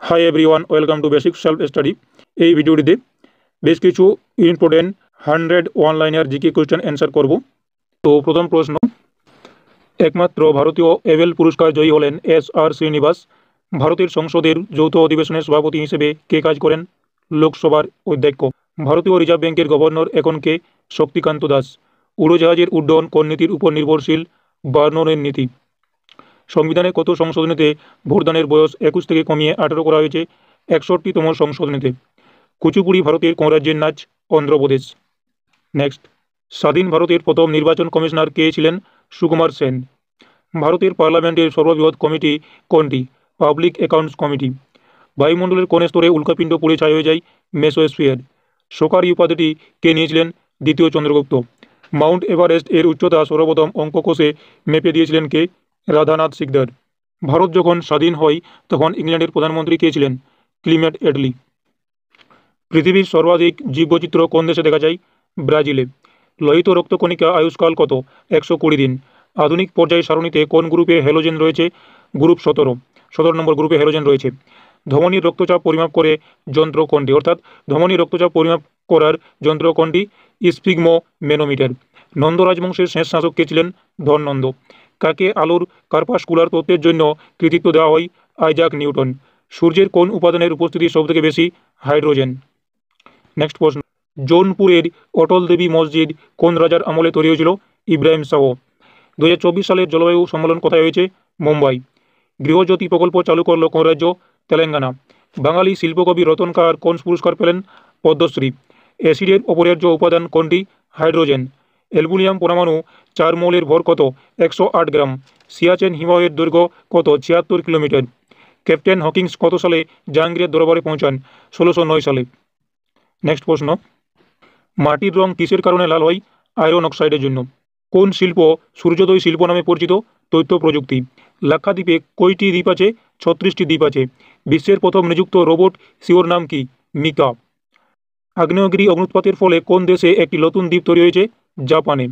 Hi everyone, welcome to basic self study. এই ভিডিওটিতে বেশ কিছু important 101 liner GK question answer করব। তো প্রথম প্রশ্ন, একমাত্র ভারতীয় এবেল পুরস্কার জয়ী হলেন S.R. শ্রীনিবাস। ভারতের সংসদের যৌথ অধিবেশনের সভাপতি হিসেবে কে কাজ করেন? লোকসভার অধ্যক্ষ। ভারতীয় রিজার্ভ ব্যাংকের গভর্নর এখন কে? শক্তিকান্ত দাস। উড়োজাহাজের উড্ডয়ন কোন নীতির উপর নির্ভরশীল? বার্ননের নীতি। সংবিধানের কত সংশোধনীতে ভোটদানের বয়স 21 থেকে কমিয়ে 18 করা হয়েছে? 61তম সংশোধনীতে। কুচিপুড়ি ভারতের কোন রাজ্যের নাচ? অন্ধ্রপ্রদেশ। নেক্সট, স্বাধীন ভারতের প্রথম নির্বাচন কমিশনার কে ছিলেন? সুকুমার সেন। ভারতের পার্লামেন্টের সর্ববৃহৎ কমিটি কোনটি? Public accounts committee. বায়ুমণ্ডলের কোন স্তরে উল্কাপিণ্ড পুড়ে ছাই হয়ে যায়? মেসোস্ফিয়ার। শোকারি উপাধিটি কে নিয়েছিলেন? দ্বিতীয় চন্দ্রগুপ্ত। মাউন্ট এভারেস্ট এর উচ্চতা সর্বপ্রথম অঙ্ক কষে মেপে দিয়েছিলেন কে? রাধানাথ সিকদার। ভারত যখন স্বাধীন হয় তখন ইংল্যান্ডের প্রধানমন্ত্রী কে ছিলেন? ক্লিমেট এটলি। পৃথিবীর সর্বাধিক জীববৈচিত্র্য কোন দেশে দেখা যায়? ব্রাজিলে। লোহিত রক্তকণিকা আয়ুষ্কাল কত? 120 দিন। আধুনিক পর্যায় সারণীতে কোন গ্রুপে হ্যালোজেন রয়েছে? গ্রুপ 17 নম্বর গ্রুপে হ্যালোজেন রয়েছে। ধমনীর রক্তচাপ পরিমাপ করে যন্ত্র কোনটি? অর্থাৎ ধমনীর রক্তচাপ পরিমাপ করার যন্ত্র কোনটি? স্পিগমো ম্যানোমিটার। নন্দ রাজবংশের শেষ শাসক কে ছিলেন? ধননন্দ। কাকে আলোর কার্পাসকুলার তত্ত্বের জন্য কৃতিত্ব দেওয়া হয়? Isaac Newton. সূর্যের কোন উপাদানের উপস্থিতি সবথেকে বেশি? হাইড্রোজেন। নেক্সট প্রশ্ন, জৌনপুরের অটল দেবী মসজিদ কোন রাজার আমলে তৈরি হয়েছিল? ইব্রাহিম শাহ। 2024 সালের জলবায়ু সম্মেলন কোথায় হয়েছে? মুম্বাই। গৃহজ্যোতি প্রকল্প চালু করল কোন রাজ্য? তেলেঙ্গানা। বাঙালি শিল্পকবি রতন কার কোন পুরস্কার পেলেন? পদ্মশ্রী। অ্যাসিডের অপরিহার্য উপাদান কোনটি? হাইড্রোজেন। অ্যালুমিনিয়াম পরমাণু 4 মৌলের ভর কত? 108 গ্রাম। সিয়াচেন হিমবাহের দৈর্ঘ্য কত? 76 কিলোমিটার। ক্যাপ্টেন হকিংস কত সালে জাহাঙ্গীরের দরবারে পৌঁছান? 1609 সালে। নেক্সট প্রশ্ন, মাটির রং কিসের কারণে লাল হয়? আয়রন অক্সাইডের জন্য। কোন শিল্প সূর্যোদয় শিল্প নামে পরিচিত? তথ্য প্রযুক্তি। লাক্ষাদ্বীপে কয়টি দ্বীপ আছে? 36টি দ্বীপ আছে। বিশ্বের প্রথম নিযুক্ত রোবট সিওর নাম কি? মিকা। আগ্নেয়গিরি অগ্নুৎপাতের ফলে কোন দেশে একটি নতুন দ্বীপ তৈরি হয়েছে? জাপানে।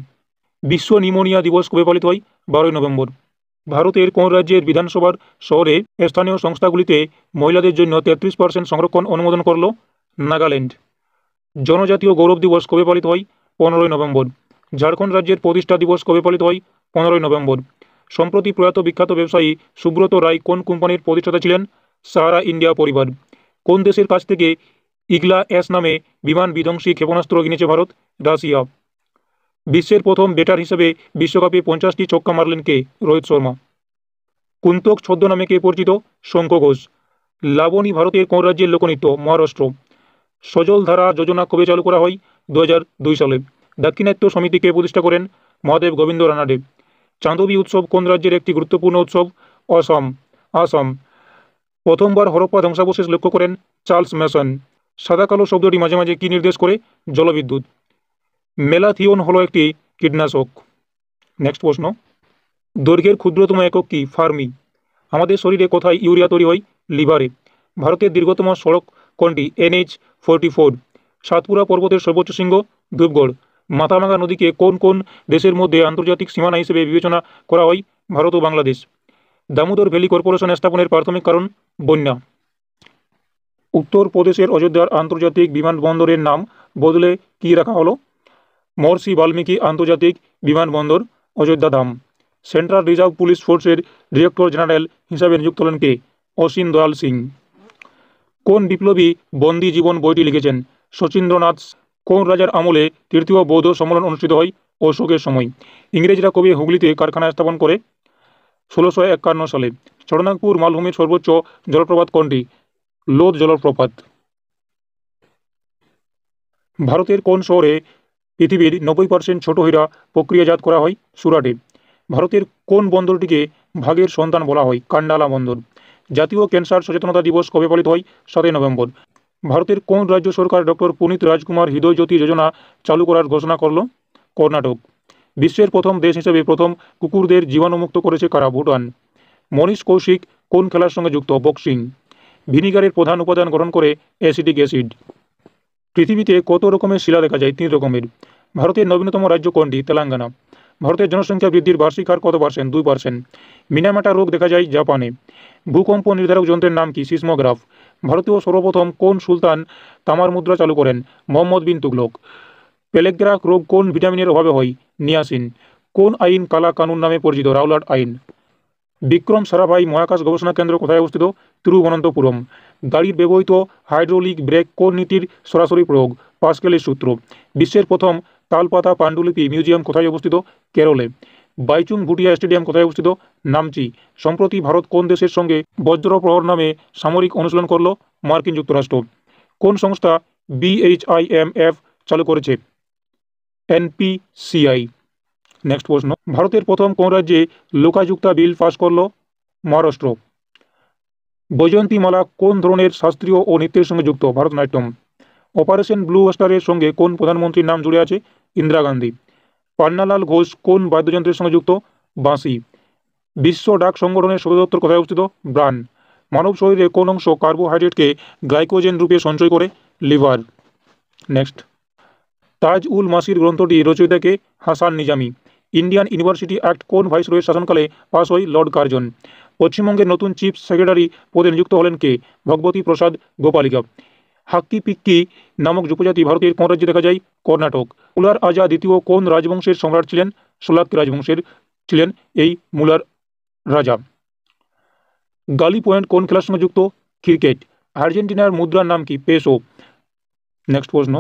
বিশ্ব নিউমোনিয়া দিবস কবে পালিত হয়? 12ই নভেম্বর। ভারতের কোন রাজ্যের বিধানসভার শহরে স্থানীয় সংস্থাগুলিতে মহিলাদের জন্য 33% সংরক্ষণ অনুমোদন করল? নাগাল্যান্ড। জনজাতীয় গৌরব দিবস কবে পালিত হয়? 15ই নভেম্বর। ঝাড়খণ্ড রাজ্যের প্রতিষ্ঠা দিবস কবে পালিত হয়? 15ই নভেম্বর। সম্প্রতি প্রয়াত বিখ্যাত ব্যবসায়ী সুব্রত রায় কোন কোম্পানির প্রতিষ্ঠাতা ছিলেন? সাহারা ইন্ডিয়া পরিবার। কোন দেশের কাছ থেকে ইগলা এস নামে বিমান বিধ্বংসী ক্ষেপণাস্ত্র কিনেছে ভারত? রাশিয়া। বিশ্বের প্রথম ব্যাটার হিসেবে বিশ্বকাপে 50টি ছক্কা মারলেন কে? রোহিত শর্মা। কুন্তক ছদ্মনামে কে পরিচিত? শঙ্খ ঘোষ। লাবণী ভারতের কোন রাজ্যের লোকনৃত্য? মহারাষ্ট্র। সজলধারা যোজনা কবে চালু করা হয়? 2002 সালে। দাক্ষিণাত্য সমিতিকে প্রতিষ্ঠা করেন? মহাদেব গোবিন্দ রানাডে। চাঁদবী উৎসব কোন রাজ্যের একটি গুরুত্বপূর্ণ উৎসব? আসাম। প্রথমবার হরপ্পা ধ্বংসাবশেষ লক্ষ্য করেন চার্লস ম্যাসন। সাদা কালো শব্দটি মাঝে মাঝে কি নির্দেশ করে? জলবিদ্যুৎ। মেলাথিওন হলো একটি কীটনাশক। নেক্সট প্রশ্ন, দৈর্ঘ্যের ক্ষুদ্রতম একক কি? ফার্মি। আমাদের শরীরে কোথায় ইউরিয়া তৈরি হয়? লিভারে। ভারতের দীর্ঘতম সড়ক কোনটি? NH-44। সাতপুরা পর্বতের সর্বোচ্চ শৃঙ্গ? ধূপগড়। মাথাভাঙা নদীকে কোন কোন দেশের মধ্যে আন্তর্জাতিক সীমানা হিসেবে বিবেচনা করা হয়? ভারত ও বাংলাদেশ। দামোদর ভ্যালি কর্পোরেশন স্থাপনের প্রাথমিক কারণ? বন্যা। উত্তরপ্রদেশের অযোধ্যার আন্তর্জাতিক বিমানবন্দরের নাম বদলে কি রাখা হলো? মহর্ষি বাল্মীকি আন্তর্জাতিক বিমানবন্দর, অযোধ্যা ধাম। সেন্ট্রাল রিজার্ভ পুলিশ ফোর্সের ডিরেক্টর জেনারেল হিসাবে নিযুক্ত হলেন কে? অসীম দয়াল সিং। কোন বিপ্লবী বন্দি জীবন বইটি লিখেছেন? শচীন্দ্রনাথ। কোন রাজার আমলে তৃতীয় বৌদ্ধ সম্মেলন অনুষ্ঠিত হয়? অশোকের সময়। ইংরেজরা কবে হুগলিতে কারখানা স্থাপন করে? 1651 সালে। চড়নাগপুর মালভূমির সর্বোচ্চ জলপ্রপাত কোনটি? লোধ জলপ্রপাত। ভারতের কোন শহরে পৃথিবীর 90% ছোট হীরা প্রক্রিয়াজাত করা হয়? সুরাটে। ভারতের কোন বন্দরটিকে ভাগের সন্তান বলা হয়? কান্ডালা বন্দর। জাতীয় ক্যান্সার সচেতনতা দিবস কবে পালিত হয়? 7ই নভেম্বর। ভারতের কোন রাজ্য সরকার ডক্টর পুনিত রাজকুমার হৃদয় জ্যোতি যোজনা চালু করার ঘোষণা করল? কর্ণাটক। বিশ্বের প্রথম দেশ হিসেবে প্রথম কুকুরদের জীবাণুমুক্ত করেছে কারা? ভুটান। মনীষ কৌশিক কোন খেলার সঙ্গে যুক্ত? বক্সিং। ভিনিগারের প্রধান উপাদান গঠন করে অ্যাসিটিক অ্যাসিড। পৃথিবীতে কত রকমের শিলা দেখা যায়? 3 রকমের। ভারতের নবীনতম রাজ্য কোনটি? তেলেঙ্গানা। ভারতের জনসংখ্যা বৃদ্ধির বার্ষিক হার কত %? 2%। মিনামাটা রোগ দেখা যায় জাপানে। ভূকম্প নির্ধারক যন্ত্রের নাম কি? সিসমোগ্রাফ। ভারতীয় সর্বপ্রথম কোন সুলতান তামার মুদ্রা চালু করেন? মোহাম্মদ বিন তুগলক। পেলেগ্রাক রোগ কোন ভিটামিনের অভাবে হয়? নিয়াসিন। কোন আইন কালা কানুন নামে পরিচিত? রাউলাট আইন। বিক্রম সারাভাই মহাকাশ গবেষণা কেন্দ্র কোথায় অবস্থিত? তিরুবনন্তপুরম। গাড়ির ব্যবহৃত হাইড্রোলিক ব্রেক কোন নীতির সরাসরি প্রয়োগ? পাস্কেলের সূত্র। বিশ্বের প্রথম তালপাতা পাণ্ডুলিপি মিউজিয়াম কোথায় অবস্থিত? কেরলে। বাইচুং ভুটিয়া স্টেডিয়াম কোথায় অবস্থিত? নামচি। সম্প্রতি ভারত কোন দেশের সঙ্গে বজ্র প্রহর নামে সামরিক অনুশীলন করল? মার্কিন যুক্তরাষ্ট্র। কোন সংস্থা BHIMF চালু করেছে? NPCI। নেক্সট প্রশ্ন, ভারতের প্রথম কোন রাজ্যে লোকাযুক্তা বিল পাস করল? মহারাষ্ট্র। বৈজয়ন্তীমালা কোন ধরনের শাস্ত্রীয় ও নৃত্যের সঙ্গে যুক্ত? ভারতনাট্যম। অপারেশন ব্লু স্টারের সঙ্গে কোন প্রধানমন্ত্রীর নাম জুড়ে আছে? ইন্দিরা গান্ধী। পান্নালাল ঘোষ কোন বাদ্যযন্ত্রের সঙ্গে যুক্ত? বাঁশি। বিশ্ব ডাক সংগঠনের সদর দপ্তর কোথায় অবস্থিত? ব্রান। মানব শরীরে কোন অংশ কার্বোহাইড্রেটকে গ্লাইকোজেন রূপে সঞ্চয় করে? লিভার। নেক্সট, তাজ উল মাসির গ্রন্থটি রচয়িতাকে? Hasan Nizami. Indian University Act কোন ভাইসরয়ের শাসনকালে পাস হয়? Lord Curzon. পশ্চিমবঙ্গের নতুন চিফ সেক্রেটারি পদে নিযুক্ত হলেন কে? ভগবতী প্রসাদ গোপালিকা। হাক্কি পিক্কি নামক উপজাতি ভারতের কোন রাজ্যে দেখা যায়? কর্ণাটক। মুলার আজা দ্বিতীয় কোন রাজবংশের সম্রাট ছিলেন? সোলাঙ্কি রাজবংশের ছিলেন এই মুলার রাজা। গালি পয়েন্ট কোন খেলার সঙ্গে যুক্ত? ক্রিকেট। আর্জেন্টিনার মুদ্রার নাম কি? পেসো। নেক্সট প্রশ্ন,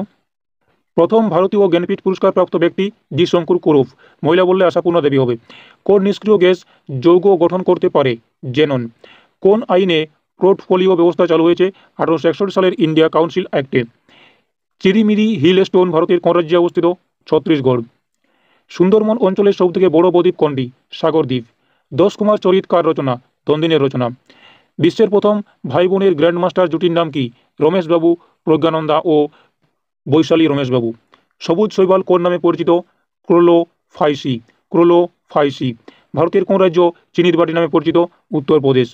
প্রথম ভারতীয় জ্ঞানপীঠ পুরস্কার প্রাপ্ত ব্যক্তি? জি শঙ্কুর কুরুপ। মহিলা বললে আশাপূর্ণা দেবী হবে। কোন নিষ্ক্রিয় গ্যাস যৌগ গঠন করতে পারে? জেনন। কোন আইনে পোর্টফোলিও ব্যবস্থা চালু হয়েছে? 1861 সালের ইন্ডিয়া কাউন্সিল অ্যাক্টে। চিরিমিরি হিল স্টোন ভারতের কোন রাজ্যে অবস্থিত? ছত্তিশগড়। সুন্দরবন অঞ্চলের সবথেকে বড় বদ্বীপ কোনটি? সাগরদ্বীপ। 10 কুমার চরিত কার রচনা? দন্দিনের রচনা। বিশ্বের প্রথম ভাই বোনের গ্র্যান্ডমাস্টার জুটির নাম কি? রমেশবাবু প্রজ্ঞানন্দা ও বৈশালী রমেশবাবু। সবুজ শৈবাল কোন নামে পরিচিত? ক্রোলোফাইসি। ক্রোলোফাইসি। ভারতের কোন রাজ্য চিনির বাটি নামে পরিচিত? উত্তরপ্রদেশ।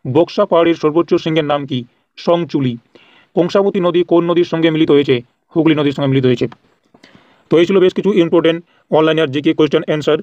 বক্সা পাহাড়ের সর্বোচ্চ শৃঙ্গের নাম কি? সংচুলি। কংসাবতী নদী কোন নদীর সঙ্গে মিলিত হয়েছে? হুগলি নদীর সঙ্গে মিলিত হয়েছে। তো এই ছিল বেশ কিছু ইম্পর্টেন্ট অনলাইন আর জিকে কোয়েশ্চেন অ্যান্সার।